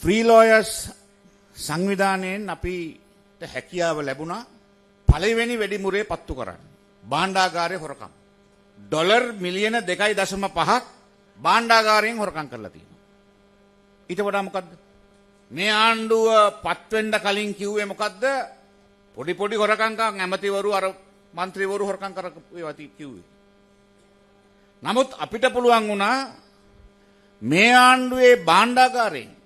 Free lawyers සංවිධානයෙන් අපිට හැකියාව ලැබුණා පළවෙනි වැඩිමුරේ පත්තු කරන්න. භාණ්ඩාගාරයේ හොරකම්. ඩොලර් මිලියන 2.5ක් භාණ්ඩාගාරයෙන් හොරකම් කරලා තියෙනවා. ඊට වඩා මොකද්ද? මේ ආණ්ඩුව පත් වෙන්න කලින් කිව්වේ මොකද්ද? පොඩි පොඩි හොරකම් කරන් ඇමතිවරු අර മന്ത്രിවරු හොරකම් කරපු ඒවා කිව්වේ. නමුත් අපිට පුළුවන් වුණා මේ ආණ්ඩුවේ භාණ්ඩාගාරයෙන්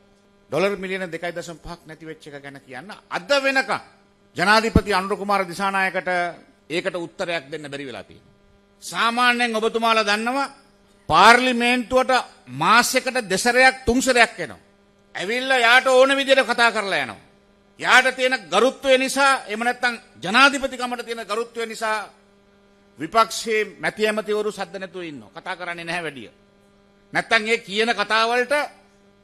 ඩොලර් මිලියන 2.5ක් නැති වෙච්ච එක ගැන කියන්න අද වෙනකම් ජනාධිපති අනුර කුමාර දිසානායකට ඒකට උත්තරයක් දෙන්න බැරි වෙලා තියෙනවා. සාමාන්‍යයෙන් ඔබතුමාලා දන්නවා පාර්ලිමේන්තුවට මාසයකට දෙසරයක් තුන්සරයක් එනවා. ඇවිල්ලා යාට ඕන විදිහට කතා කරලා යනවා. යාට තියෙන ගරුත්වය නිසා එහෙම නැත්නම් ජනාධිපතිකමට තියෙන ගරුත්වය නිසා විපක්ෂයේ මැති ඇමතිවරු සද්ද නැතුව ඉන්නවා. කතා කරන්නේ නැහැ වැඩිය. නැත්නම් ඒ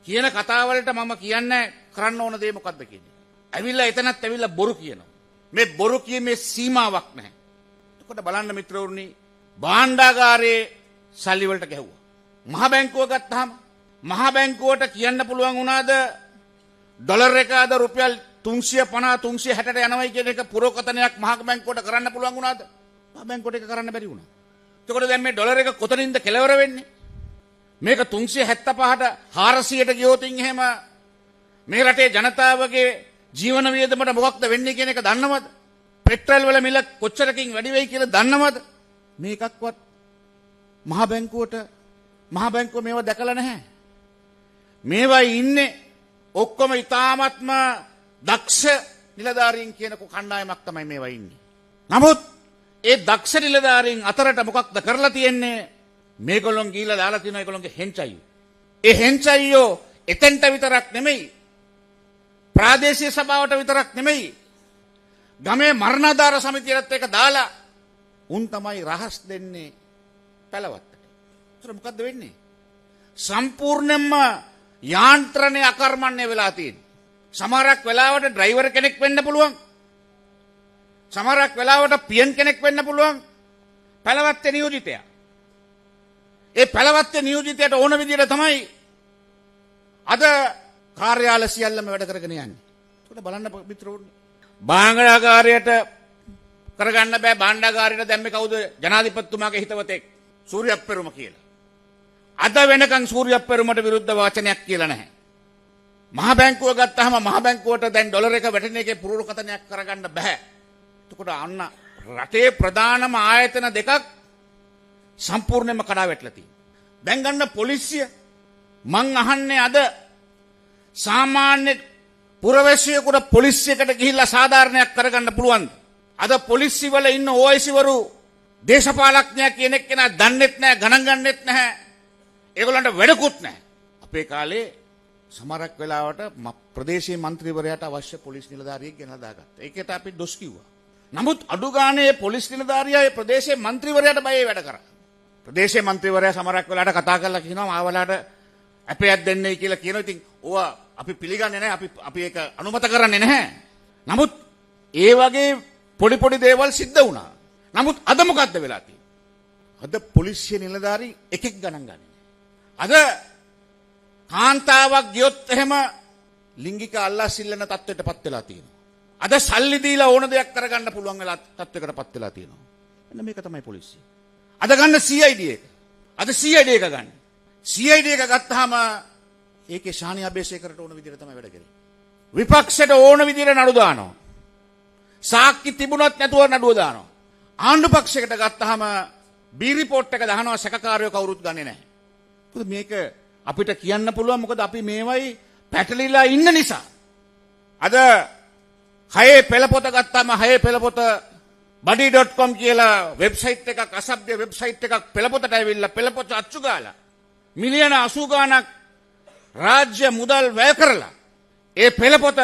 කියන කතාවලට මම කියන්නේ කරන්න ඕන දේ මොකද්ද කියන්නේ. ඇවිල්ලා එතනත් ඇවිල්ලා බොරු කියනවා. මේ බොරු කීමේ සීමාවක් නැහැ. එතකොට බලන්න මිත්‍රවරුනි භාණ්ඩාගාරයේ සල්ලි වලට ගැහුවා. මහ බැංකුව ගත්තාම මහ බැංකුවට කියන්න පුළුවන් වුණාද ඩොලර් එක අද රුපියල් 350 360ට යනවයි කියන එක පුරෝකතනයක් මහ බැංකුවට කරන්න පුළුවන් වුණාද? මහ බැංකුවට ඒක කරන්න බැරි වුණා. එතකොට දැන් මේ ඩොලර් එක කොතනින්ද කෙලවර වෙන්නේ? මේක 375ට 400ට ගියොතින් එහෙම මේ රටේ ජනතාවගේ ජීවන වියදමට මොකක්ද වෙන්නේ කියන එක දන්නවද? පෙට්‍රල් වල මිල කොච්චරකින් වැඩි වෙයි කියලා දන්නවද? මේකක්වත් මහ බැංකුව මේවා දැකලා නැහැ. මේවා ඉන්නේ ඔක්කොම ඊ타ත්ම දක්ෂ නිලධාරීන් කියන කණ්ඩායමක් තමයි මේවා ඉන්නේ. නමුත් ඒ දක්ෂ නිලධාරීන් අතරට මොකක්ද කරලා තියෙන්නේ? මේගොල්ලොන් ගිහිල්ලා දාලා තියෙනවා ඒගොල්ලොන්ගේ හෙන්චයියෝ. ඒ හෙන්චයියෝ එතෙන්ට විතරක් නෙමෙයි ප්‍රාදේශීය සභාවට විතරක් නෙමෙයි ගමේ මරණාධාර සමිතියත් එක්ක දාලා උන් තමයි රහස් දෙන්නේ පළවත්තට. ඒතර මොකද්ද වෙන්නේ? සම්පූර්ණයෙන්ම යාන්ත්‍රණය අකර්මණ්‍ය වෙලා තියෙන්නේ. සමහරක් වෙලාවට ඩ්‍රයිවර් කෙනෙක් වෙන්න පුළුවන්. සමහරක් වෙලාවට පියන් කෙනෙක් වෙන්න පුළුවන්. පළවත්තේ නියෝජිතයා. ඒ පළවත්තේ නියෝජිතයට ඕන විදිහට තමයි අද කාර්යාල සියල්ලම වැඩ කරගෙන යන්නේ. ඒකට බලන්න මිත්‍රවරුනි. භාණ්ඩාගාරයට කරගන්න බෑ භාණ්ඩාගාරයට දැම්මේ කවුද? ජනාධිපතිතුමාගේ හිතවතෙක් සූර්යප්පෙරුම කියලා. අද වෙනකන් සූර්යප්පෙරුමට විරුද්ධ වචනයක් කියලා නැහැ. මහ බැංකුව ගත්තාම මහ බැංකුවට දැන් ඩොලර් එක වැටෙන එකේ පුරෝකතනයක් කරගන්න බෑ. එතකොට අන්න රටේ ප්‍රධානම ආයතන දෙකක් සම්පූර්ණයෙන්ම කඩා වැටලා තියෙනවා. දැන් ගන්න පොලිසිය මං අහන්නේ අද සාමාන්‍ය පුරවැසියෙකුට පොලිසියකට ගිහිල්ලා සාධාරණයක් කරගන්න පුළුවන්ද? අද පොලිසිය වල ඉන්න OIC වරු දේශපාලඥයා කියන එක්කෙනා දන්නෙත් නැහැ, ගණන් ගන්නෙත් නැහැ. ඒගොල්ලන්ට වැඩකුත් නැහැ. අපේ කාලේ සමහරක් වෙලාවට ප්‍රදේශීය മന്ത്രിවරයාට අවශ්‍ය පොලිස් නිලධාරියෙක් ගෙනලා දාගත්තා. ඒකට අපි දොස් කිව්වා. නමුත් අඩු ගානේ පොලිස් නිලධාරියා ඒ ප්‍රදේශීය മന്ത്രിවරයාට බය වැඩ කරා. ප්‍රදේශීය മന്ത്രിවරයා සමහරක් වෙලාවට කතා කරලා කියනවා ආවලාට අපේයක් දෙන්නයි කියලා කියනවා. ඉතින් ඕවා අපි පිළිගන්නේ නැහැ. අපි ඒක අනුමත කරන්නේ නැහැ. නමුත් ඒ වගේ පොඩි පොඩි දේවල් සිද්ධ වුණා. නමුත් අද මොකද්ද වෙලා තියෙන්නේ? අද පොලිසිය නිලධාරී එකෙක් ගණන් ගන්නේ. අද කාන්තාවක් ගියොත් එහෙම ලිංගික අල්ලාසිල්ලන තත්ත්වයටපත් වෙලා තියෙනවා. අද සල්ලි දීලා ඕන දෙයක් කරගන්න පුළුවන් වෙලා තත්ත්වයකටපත් වෙලා තියෙනවා. එන්න මේක තමයි පොලිසිය. අද ගන්න CID එක. අද CID එක ගන්න. CID එක ගත්තාම ඒකේ ශානි අබේසේකරට ඕන විදිහට තමයි වැඩ කරන්නේ. විපක්ෂයට ඕන විදිහට නඩු දානවා. සාක්ෂි තිබුණත් නැතුව නඩුව දානවා. ආණ්ඩු පක්ෂයකට ගත්තාම බී රිපෝට් එක දානවා සැකකාරයෝ කවුරුත් ගන්නෙ නැහැ. මොකද මේක අපිට කියන්න පුළුවන් මොකද අපි මේවයි පැටලිලා ඉන්න නිසා. අද හයේ පෙළපොත ගත්තාම හයේ පෙළපොත buddy.com කියලා වෙබ්සයිට් එකක් අසභ්‍ය වෙබ්සයිට් එකක් පෙළපොතට ඇවිල්ලා පෙළපොත අච්චු ගාලා මිලියන 80 ගාණක් රාජ්‍ය මුදල් වැය කරලා ඒ පෙළපොත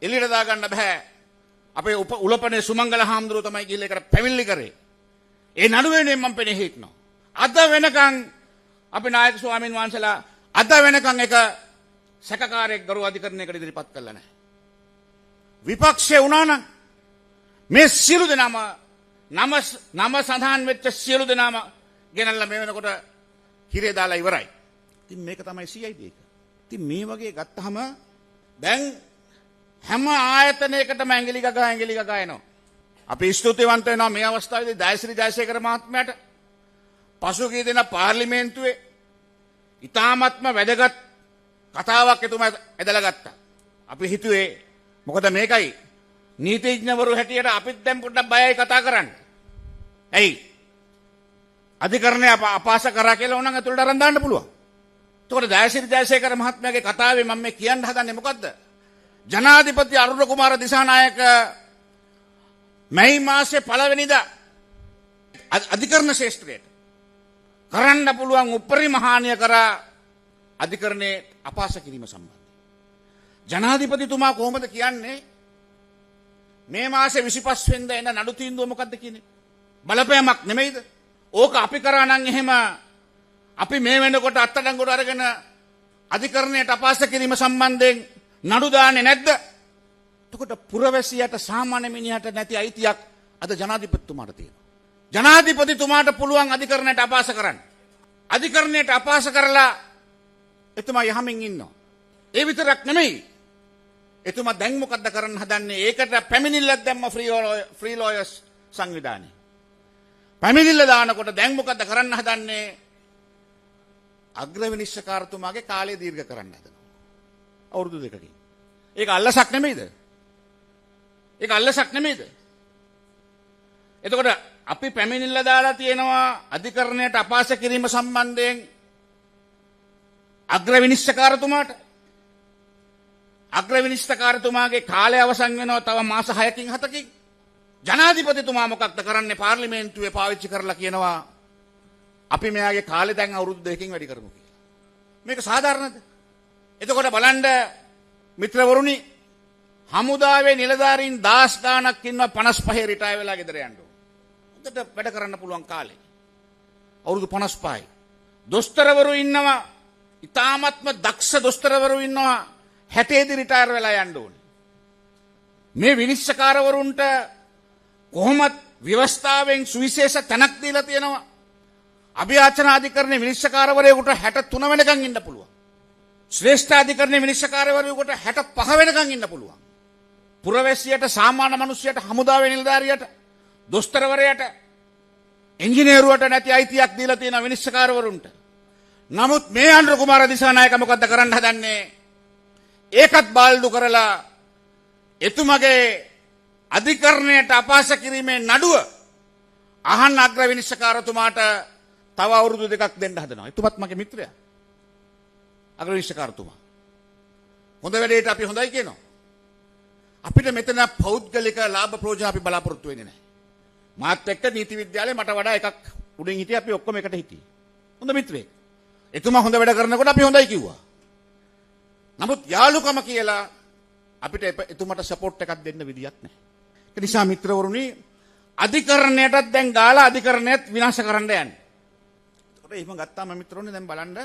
එළියට දාගන්න බෑ. අපේ උලපනේ සුමංගල හාමුදුරුවෝ තමයි ගිහලා ඒකට පැමිණිලි කරේ. ඒ නඩුවේනේ මම පෙනේ හිටනවා. අද වෙනකන් අපි නායක ස්වාමීන් වහන්සේලා අද වෙනකන් එක සැකකාරයෙක් ගරු අධිකරණයකට ඉදිරිපත් කළා නැහැ. විපක්ෂේ වුණා නම් මේ සියලු දෙනාම නම සඳහන් වෙච්ච සියලු දෙනාම ගෙනල්ලා මේ වෙනකොට හිරේ දාලා ඉවරයි. ඉතින් මේක තමයි CID එක. ඉතින් මේ වගේ ගත්තහම දැන් හැම ආයතනයකටම ඇඟිලි ගගා එනවා. අපි ස්තුතිවන්ත වෙනවා මේ අවස්ථාවේදී දයශ්‍රී ජයසේකර මහත්මයාට පසුගිය දින පාර්ලිමේන්තුවේ ඉතාමත්ම වැදගත් කතාවක් එතුමා ඇදලා ගත්තා. අපි හිතුවේ මොකද මේකයි නීතිඥවරු හැටියට අපිත් දැන් පොඩ්ඩක් බයයි කතා කරන්න. ඇයි? අධිකරණය අපහාස කරා කියලා ඕනනම් ඇතුළට අරන් දාන්න පුළුවන්. එතකොට දයශ්‍රී ජයසේකර මහත්මයාගේ කතාවේ මම මේ කියන්න හදන්නේ මොකද්ද? ජනාධිපති අරුණ කුමාර දිසානායක මැයි මාසේ 1 වෙනිදා අධිකරණ ශේෂ්ත්‍රයට කරන්න පුළුවන් උපරිම හානිය කරා අධිකරණයේ අපහාස කිරීම සම්බන්ධයෙන්. ජනාධිපතිතුමා කොහොමද කියන්නේ මේ මාසේ 25 වෙනිදා එන නඩු තීන්දුව මොකද්ද කියන්නේ? බලපෑමක් නෙමෙයිද? ඕක අපි කරා නම් එහෙම අපි මේ වෙනකොට අත්අඩංගුවට අරගෙන අධිකරණයට අපහාස කිරීම සම්බන්ධයෙන් නඩු දාන්නේ නැද්ද? එතකොට පුරවැසියට සාමාන්‍ය මිනිහට නැති අයිතියක් අද ජනාධිපතිතුමාට තියෙනවා. ජනාධිපතිතුමාට පුළුවන් අධිකරණයට අපහාස කරන්න. අධිකරණයට අපහාස කරලා එතුමා යහමින් ඉන්නවා. ඒ විතරක් නෙමෙයි. එතුමා දැන් මොකද්ද කරන්න හදන්නේ? ඒකට පැමිණිල්ලක් දැම්ම ෆ්‍රී ලෝයර්ස් සංවිධානය. පැමිණිල්ල දානකොට දැන් මොකද්ද කරන්න හදන්නේ? අග්‍ර විනිශ්චයකාරතුමාගේ කාලය දීර්ඝ කරන්න හදනවා. අවුරුදු 2කින්. ඒක අල්ලසක් නෙමෙයිද? ඒක අල්ලසක් නෙමෙයිද? එතකොට අපි පැමිණිල්ල දාලා තියෙනවා අධිකරණයට අපහාස කිරීම සම්බන්ධයෙන් අග්‍ර විනිශ්චයකාරතුමාට. අග්‍ර විනිශ්චයකාරතුමාගේ කාලය අවසන් වෙනවා තව මාස 6කින් 7කින්. ජනාධිපතිතුමා මොකක්ද කරන්නේ? පාර්ලිමේන්තුවේ පාවිච්චි කරලා කියනවා අපි මෙයාගේ කාලේ දැන් අවුරුදු 2කින් වැඩි කරමු කියලා. මේක සාධාරණද? එතකොට බලන්න මිත්‍රවරුනි, හමුදාවේ නිලධාරීන් 10 ගාණක් ඉන්නවා 55 රිටයර් වෙලා ගෙදර යන්න ඕන. හොඳට වැඩ කරන්න පුළුවන් කාලේ. අවුරුදු 55යි. දොස්තරවරු ඉන්නවා, ඉතාමත්ම දක්ෂ දොස්තරවරු ඉන්නවා 60 දී රිටයර් වෙලා යන්න ඕනේ. මේ විනිශ්චයකාරවරුන්ට කොහොමත් ව්‍යවස්ථාවෙන් සුවිශේෂ තැනක් දීලා තියෙනවා. අභියාචනා අධිකරණයේ විනිශ්චයකාරවරයෙකුට 63 වෙනකන් ඉන්න පුළුවන්. ශ්‍රේෂ්ඨ අධිකරණයේ විනිශ්චයකාරවරයෙකුට 65 වෙනකන් ඉන්න පුළුවන්. පුරවැසියට, සාමාන්‍ය මිනිසෙකුට, හමුදාවේ නිලධාරියට, දොස්තරවරයාට, ඉංජිනේරුවට නැති අයිතියක් දීලා තියෙන විනිශ්චයකාරවරුන්ට. නමුත් මේ අනුර කුමාර දිසානායක මොකද්ද කරන්න හදන්නේ? ඒකත් බාල්දු කරලා එතුමගේ අධිකරණයට අපහාස කිරීමේ නඩුව අහන්න අග්‍ර විනිශ්චයකාරතුමාට තව අවුරුදු 2ක් දෙන්න හදනවා. එතුමත් මගේ මිත්‍රයා. අග්‍ර විනිශ්චයකාරතුමා. හොඳ වැඩේට අපි හොඳයි කියනවා. අපිට මෙතන පෞද්ගලික ලාභ ප්‍රයෝජන අපි බලාපොරොත්තු වෙන්නේ නැහැ. මාත් එක්ක නීති විද්‍යාලේ මට වඩා එකක් උඩින් හිටියේ අපි ඔක්කොම එකට හිටියේ. හොඳ මිත්‍රයෙක්. එතුමා හොඳ වැඩ කරනකොට අපි හොඳයි කිව්වා. නමුත් යාළුකම කියලා අපිට එතුමාට සපෝට් එකක් දෙන්න විදියක් නැහැ. ඒ නිසා මිත්‍රවරුනි, අධිකරණයටත් දැන් ගාලා අධිකරණයත් විනාශ කරන්න යන්නේ. ඒකට එහෙම ගත්තාම මිත්‍රවරුනි දැන් බලන්න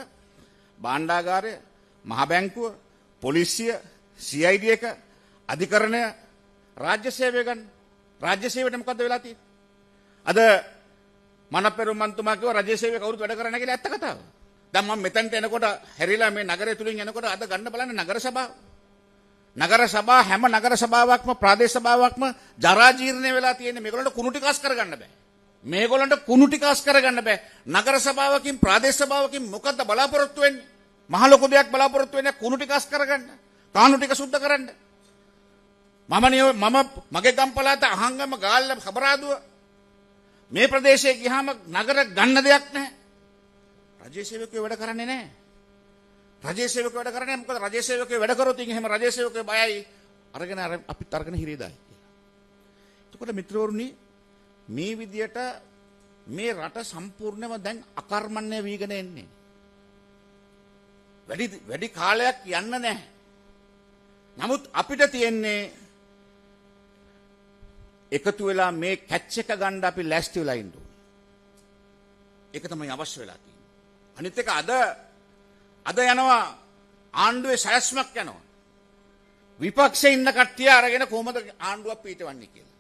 භාණ්ඩාගාරය, මහ බැංකුව, පොලිසිය, CID එක, අධිකරණය, රාජ්‍ය සේවය ගන්න. රාජ්‍ය සේවයට මොකද්ද වෙලා තියෙන්නේ? අද මනපෙරුම් මන්තුමා කිව්වා රාජ්‍ය සේවය කවුරුත් වැඩ කරන්නේ කියලා ඇත්ත කතාව. දැන් මම මෙතනට එනකොට හැරිලා මේ නගරය තුලින් එනකොට අද ගන්න බලන්න නගර සභාව. නගර සභාව හැම නගර සභාවක්ම ප්‍රාදේශ සභාවක්ම ජරා ජීර්ණ වෙලා තියෙන්නේ. මේගොල්ලන්ට කුණු ටිකස් කරගන්න බෑ. මේගොල්ලන්ට කුණු ටිකස් කරගන්න බෑ. නගර සභාවකින් ප්‍රාදේශ සභාවකින් මොකද්ද බලාපොරොත්තු වෙන්නේ? මහ ලොකු දෙයක් බලාපොරොත්තු වෙන්නේ කුණු ටිකස් කරගන්න. කාණු ටික සුද්ධ කරන්න. මම මගේ ගම් පළාත අහංගම ගාල්ල ખબරාදුව මේ ප්‍රදේශයේ ගියාම නගර ගන්න දෙයක් නැහැ. රජයේ සේවකයෝ වැඩ කරන්නේ නැහැ. රජයේ සේවකයෝ වැඩ කරන්නේ මොකද? රජයේ සේවකයෝ වැඩ කරොත් එහෙම රජයේ සේවකයෝ බයයි අරගෙන අපිත් අරගෙන හිරේ දායි කියලා. එතකොට මිත්‍රවරුනි, මේ විදියට මේ රට සම්පූර්ණයෙන්ම දැන් අකර්මණ්‍ය වීගෙන එන්නේ. වැඩි කාලයක් යන්න නැහැ. නමුත් අපිට තියෙන්නේ එකතු වෙලා මේ කැච් එක ගන්න අපි ලෑස්ති වෙලා ඉන්න ඕනේ. ඒක තමයි අවශ්‍ය වෙලා තියෙන්නේ. අනිත් එක අද යනවා ආණ්ඩුවේ සැලැස්මක් යනවා. විපක්ෂයේ ඉන්න කට්ටිය අරගෙන කොහොමද ආණ්ඩුවක් පීටවන්නේ කියලා.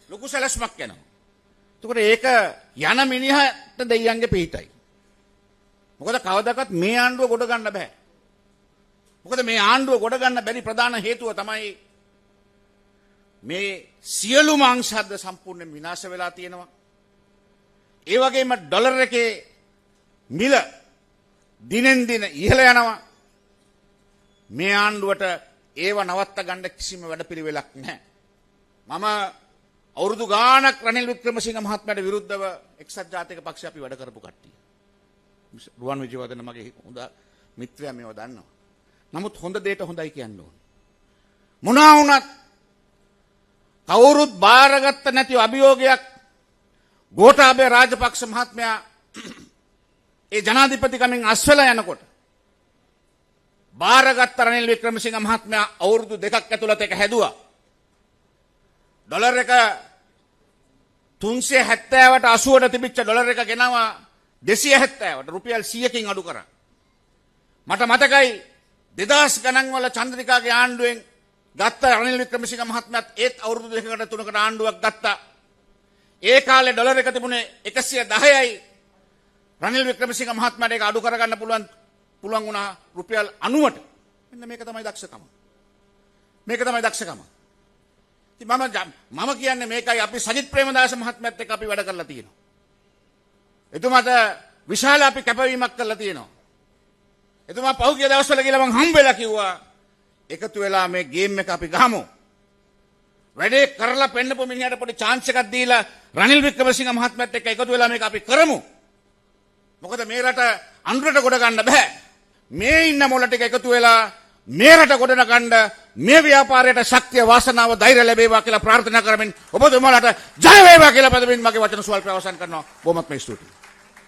ලොකු සැලැස්මක් යනවා. එතකොට ඒක යන මිනිහට දෙයියන්ගේ පිටයි. මොකද කවදාකවත් මේ ආණ්ඩුව ගොඩ ගන්න බෑ. මොකද මේ ආණ්ඩුව ගොඩ ගන්න බැරි ප්‍රධාන හේතුව තමයි මේ සියලුම අංශද්ද සම්පූර්ණයෙන් විනාශ වෙලා තියෙනවා. ඒ වගේම ඩොලර් එකේ මිල දිනෙන් දින ඉහළ යනවා. මේ ආණ්ඩුවට ඒව නවත්ත ගන්න කිසිම වැඩපිළිවෙලක් නැහැ. මම අවුරුදු ගාණක් රනිල් වික්‍රමසිංහ මහත්මයාට විරුද්ධව එක්සත් ජාතික පක්ෂය අපි වැඩ කරපු කට්ටිය. රුවන් විජේවර්ධන මගේ හොඳ මිත්‍රයා මේව දන්නවා. නමුත් හොඳ දෙයට හොඳයි කියන්න ඕන. මොනවා වුණත් කවුරුත් බාරගත්ත නැති අභියෝගයක් ගෝඨාභය රාජපක්ෂ මහත්මයා ඒ ජනාධිපතිකමෙන් අස්වැලා යනකොට බාරගත්ත රනිල් වික්‍රමසිංහ මහත්මයා අවුරුදු 2ක් ඇතුළත ඒක හැදුවා. ඩොලර් එක 370ට 80ට තිබිච්ච ඩොලර් එක ගෙනවා 270ට රුපියල් 100කින් අඩු කරා. මට මතකයි 2000 ගණන් වල චන්ද්‍රිකාගේ ආණ්ඩුවෙන් ගත්ත රනිල් වික්‍රමසිංහ මහත්මයාත් ඒත් අවුරුදු 2කට 3කට ආණ්ඩුවක් ගත්තා. ඒ කාලේ ඩොලර් එක තිබුණේ 110යි. රනිල් වික්‍රමසිංහ මහත්මයාට ඒක අඩු කරගන්න පුළුවන් වුණා රුපියල් 90ට. මෙන්න මේක තමයි දක්ෂකම. මේක තමයි දක්ෂකම. ඉතින් මම කියන්නේ මේකයි අපි සජිත් ප්‍රේමදාස මහත්මයාත් එක්ක අපි වැඩ කරලා තියෙනවා. එතුමාට විශාල අපි කැපවීමක් කරලා තියෙනවා. එතුමා පහුගිය දවස්වල ගිහලා මං හම්බෙලා කිව්වා එකතු වෙලා මේ ගේම් එක අපි ගහමු. වැඩේ කරලා පෙන්නපු මිනිහට පොඩි chance එකක් දීලා රනිල් වික්‍රමසිංහ මහත්මයාත් එක්ක එකතු වෙලා මේක අපි කරමු. මොකද මේ රට අඳුරට ගොඩ ගන්න බෑ. මේ ඉන්න මොළ ටික එකතු වෙලා මේ රට ගොඩ නගන්න මේ ව්‍යාපාරයට ශක්තිය වාසනාව ධෛර්ය ලැබේවා කියලා ප්‍රාර්ථනා කරමින් ඔබතුමාලට ජය වේවා කියලා පදමින් මගේ වචන සුවල්ප අවසන් කරනවා. බොහොමත්ම ස්තුතියි.